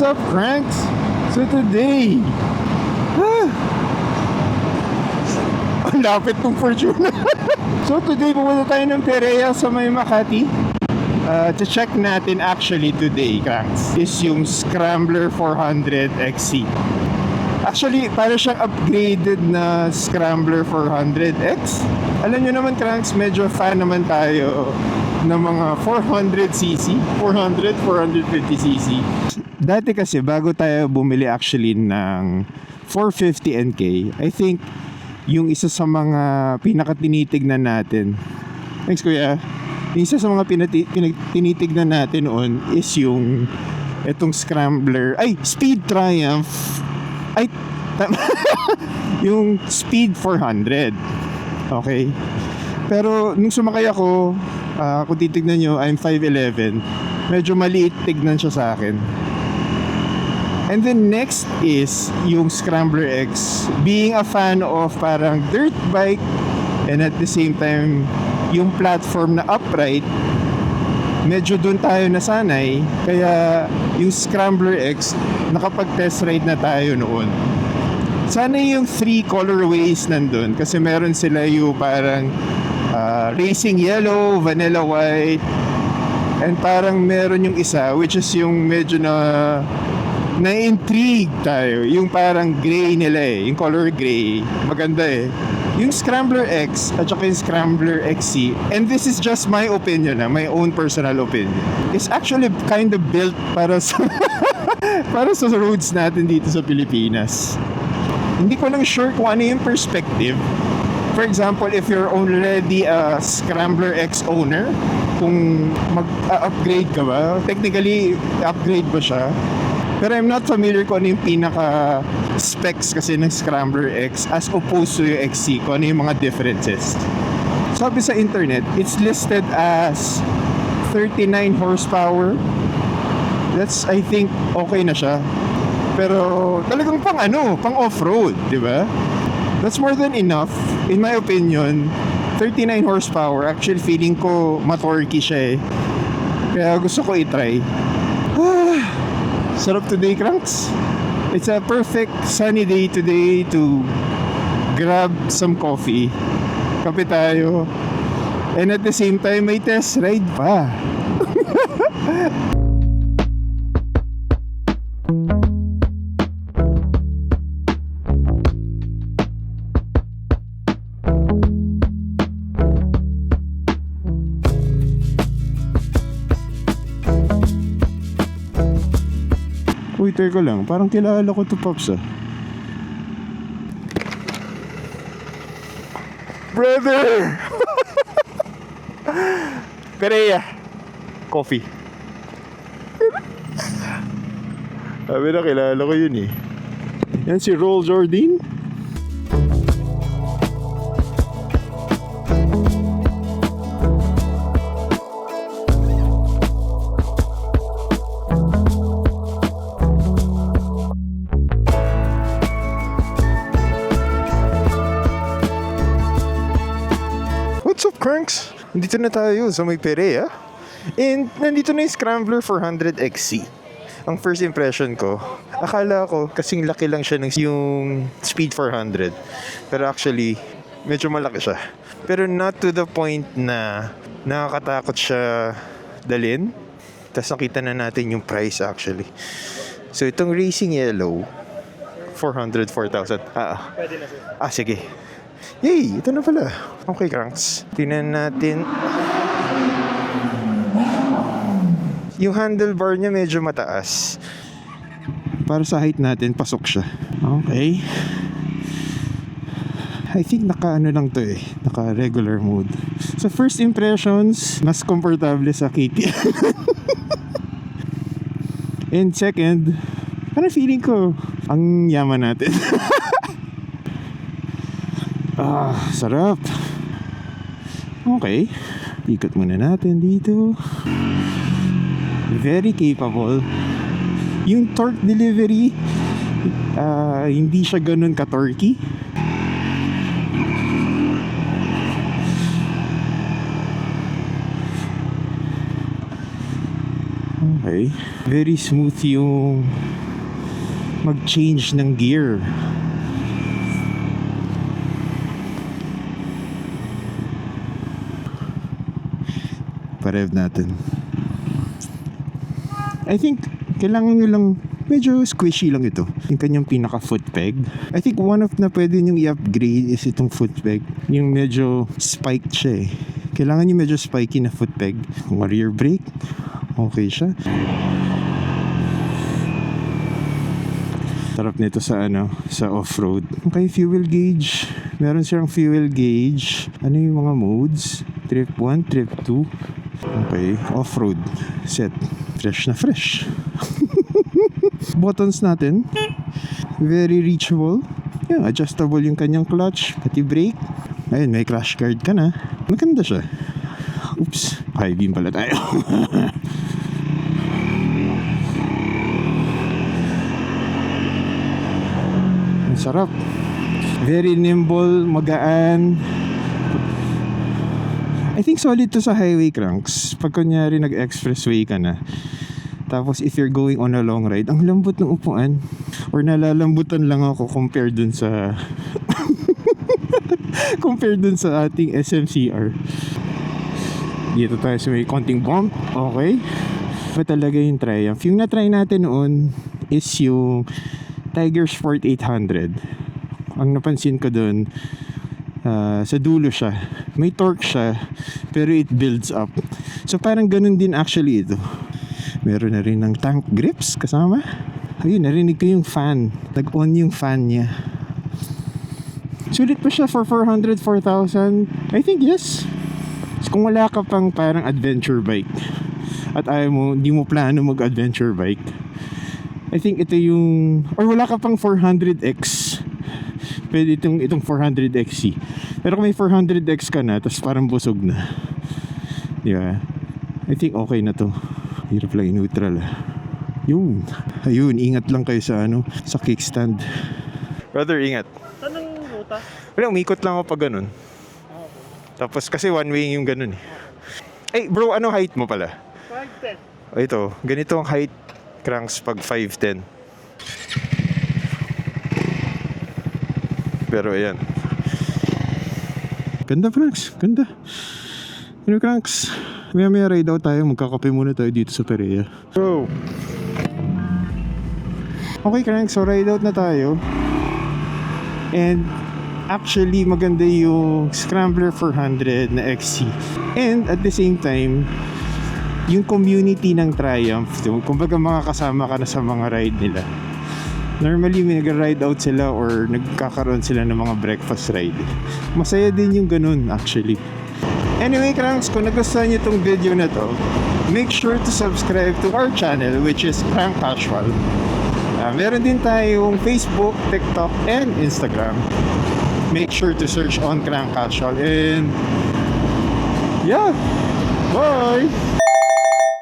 up, Cranks? So today, ang lapit ng Fortuna. So today, pumunta tayo ng Perea sa may Makati. To check natin actually today, Cranks, is yung Scrambler 400 XC. Actually, para siyang upgraded na Scrambler 400X. Alam nyo naman, Cranks, medyo fan naman tayo ng mga 400cc, 400, 450cc. Dati kasi, bago tayo bumili actually ng 450NK, I think yung isa sa mga pinakatinitignan natin, thanks kuya, yung isa sa mga tinitignan natin noon is yung etong Scrambler, Speed Triumph, yung Speed 400. Okay, pero nung sumakay ako, kung titignan nyo, I'm 5'11", medyo maliit tignan siya sa akin. And then next is yung Scrambler X. Being a fan of parang dirt bike and at the same time yung platform na upright, medyo dun tayo nasanay. Kaya yung Scrambler X, nakapag-test ride na tayo noon. Sana yung 3 colorways nandun kasi meron sila yung parang racing yellow, vanilla white, and parang meron yung isa which is yung medyo na-intrigue tayo, yung parang gray nila yung color gray, maganda yung Scrambler X at saka yung Scrambler XC, and this is just my opinion, my own personal opinion, is actually kind of built para sa para sa roads natin dito sa Pilipinas. Hindi ko lang sure kung ano yung perspective. For example, if you're already a Scrambler X owner, kung mag-upgrade ka ba, technically upgrade ba siya? Pero I'm not familiar kung ano yung pinaka-specs kasi ng Scrambler X as opposed to yung XC, kung ano yung mga differences. Sabi sa internet, it's listed as 39 horsepower. That's, I think, okay na siya. Pero talagang pang off-road, di ba? That's more than enough, in my opinion. 39 horsepower, actually feeling ko matorky siya Kaya gusto ko i-try. Sarap today, Cranks. It's a perfect sunny day today to grab some coffee. Kape tayo. And at the same time, may test ride pa. Uy, teka lang. Parang kilala ko to, Pops, Brother! Perea. Coffee. Sabi na, kilala ko yun Yan si Roll Jordan. Cranks, nandito na tayo sa may Perea. And nandito na yung Scrambler 400 XC. Ang first impression ko, akala ko kasing laki lang siya ng yung Speed 400. Pero actually, medyo malaki siya. Pero not to the point na nakakatakot siya dalhin. Tapos nakita na natin yung price actually. So itong Racing Yellow, 400, 4,000. Pwede na siya. Sige. Yay! Ito na pala. Okay, Cranks. Tingnan natin. Yung handlebar niya medyo mataas. Para sa height natin, pasok siya. Okay. I think naka-ano lang to naka-regular mode. So first impressions, mas komportable sa KTM. And second, parang feeling ko, ang yaman natin. Sarap. Okay. Ikot muna natin dito. Very capable. Yung torque delivery, hindi siya ganun ka-torquey. Okay. Okay. Very smooth yung mag-change ng gear. Pa-rev natin. I think kailangan nyo lang, medyo squishy lang ito, yung kanyang pinaka foot peg. I think one of na pwede nyo i-upgrade is itong foot peg, yung medyo spiked siya eh. Kailangan nyo medyo spiky na foot peg. Kung rear brake, okay siya. Sarap nito sa sa off-road. Okay, fuel gauge. Meron siyang fuel gauge. Ano yung mga modes? Trip 1, trip 2. Okay, off-road set. Fresh na fresh. Buttons natin, very reachable. Yeah, adjustable yung kanyang clutch, pati brake. Ayun, may crash guard ka na. Maganda siya. Oops, high beam pala tayo. Ang sarap. Very nimble, magaan. I think solid to sa highway cranks. Pag kunyari nag-expressway ka na, tapos if you're going on a long ride, ang lambot ng upuan. Or nalalambutan lang ako compared dun sa compared dun sa ating SMCR. Dito tayo sa may konting bump. Okay. Iba talaga yung Triumph. Yung na-try natin noon is yung Tiger Sport 800. Ang napansin ko dun, sa dulo siya, may torque siya, pero it builds up. So parang ganun din actually ito. Meron na rin ng tank grips kasama. Ayun, narinig ko yung fan. Nag-on yung fan niya. Sulit pa siya for 400, 4,000. I think yes. So, kung wala ka pang parang adventure bike at ayaw mo, di mo plano mag-adventure bike, I think ito yung, or wala ka pang 400X, pwede itong 400XC. Pero kung may 400X ka na, tapos parang busog na, di ba? I think okay na to. Hirap lang i-neutral Yun. Ayun, ingat lang kayo sa sa kickstand. Brother, ingat. Saan ang ruta? Wala, umikot lang ako pag ganun. Tapos kasi one way yung ganun eh. Ay bro, ano height mo pala? 5'10". Ito, ganito ang height cranks pag 5'10". Pero ayan. Ganda cranks, ganda. Cranks. May ride out tayo, magkakape muna tayo dito sa Perea. Bro. Okay cranks, so ride out na tayo. And actually maganda yung Scrambler 400 na XC. And at the same time, yung community ng Triumph, kumbaga makakasama ka na sa mga ride nila. Normally may nag-ride out sila or nagkakaroon sila ng mga breakfast ride. Masaya din yung ganun actually. Anyway cranks, kung nagustuhan nyo itong video na to, make sure to subscribe to our channel which is Crank Casual. Meron din tayong Facebook, TikTok, and Instagram. Make sure to search on Crank Casual. And yeah, bye!